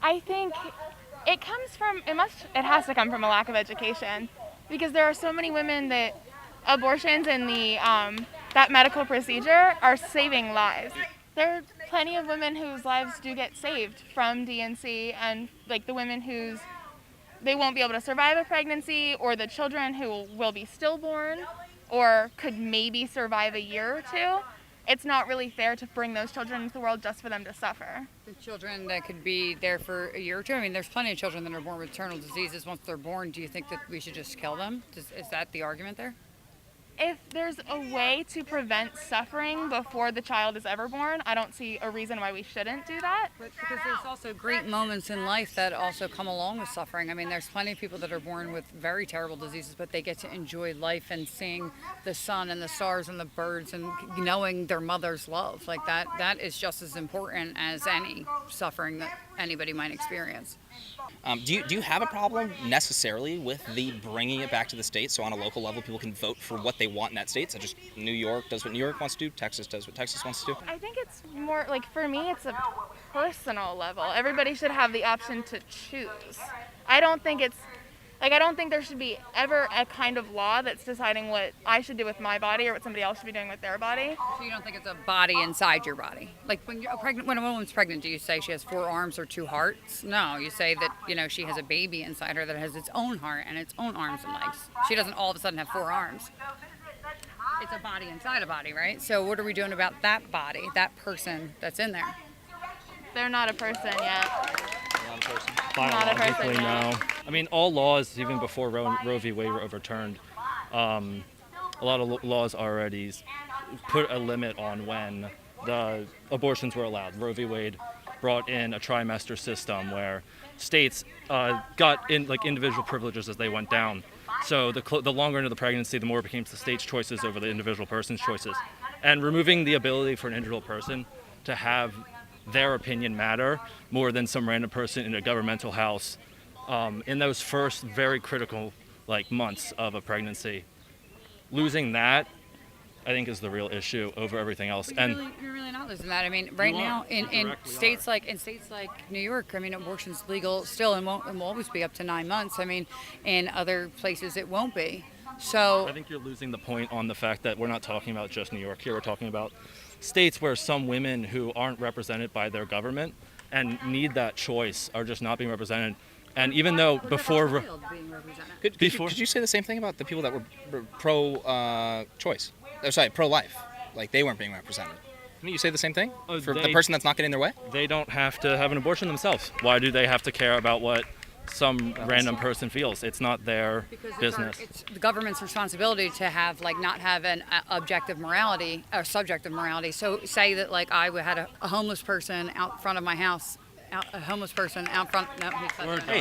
I think it has to come from a lack of education, because there are so many women that abortions and that medical procedure are saving lives. There are plenty of women whose lives do get saved from DNC, and like the women whose they won't be able to survive a pregnancy, or the children who will be stillborn or could maybe survive a year or two. It's not really fair to bring those children into the world just for them to suffer. The children that could be there for a year or two. I mean, there's plenty of children that are born with terminal diseases. Once they're born, do you think that we should just kill them? Is that the argument there? If there's a way to prevent suffering before the child is ever born, I don't see a reason why we shouldn't do that. But because there's also great moments in life that also come along with suffering. I mean, there's plenty of people that are born with very terrible diseases, but they get to enjoy life and seeing the sun and the stars and the birds and knowing their mother's love. Like that is just as important as any suffering that anybody might experience. Do you have a problem necessarily with the bringing it back to the state, so on a local level people can vote for what they want in that state, such as New York does what New York wants to do, Texas does what Texas wants to do? I think it's more like, for me, it's a personal level. Everybody should have the option to choose. I don't think there should be ever a kind of law that's deciding what I should do with my body or what somebody else should be doing with their body. So you don't think it's a body inside your body? Like when when a woman's pregnant, do you say she has 4 arms or 2 hearts? No, you say that, she has a baby inside her that has its own heart and its own arms and legs. She doesn't all of a sudden have 4 arms. It's a body inside a body, right? So what are we doing about that body, that person that's in there? They're not a person yet. Biologically, no. I mean, all laws, even before Roe v. Wade were overturned, a lot of laws already put a limit on when the abortions were allowed. Roe v. Wade brought in a trimester system where states got in like individual privileges as they went down. So the longer into the pregnancy, the more it became the state's choices over the individual person's choices. And removing the ability for an individual person to have their opinion matter more than some random person in a governmental house in those first very critical months of a pregnancy. Losing that, I think, is the real issue over everything else. But you're really not losing that. I mean, right now in states like New York, I mean, abortion's legal still and will always be up to 9 months. I mean, in other places it won't be. So I think you're losing the point on the fact that we're not talking about just New York here. We're talking about states where some women who aren't represented by their government and need that choice are just not being represented. And even though before... Could you say the same thing about the people that were pro-choice? Pro-life. Like, they weren't being represented. Couldn't you say the same thing for the person that's not getting their way? They don't have to have an abortion themselves. Why do they have to care about what some random person feels? It's not their business. It's the government's responsibility to have not have an objective morality or subjective morality. So say that I had a homeless person out front of my house, a homeless person out front. No,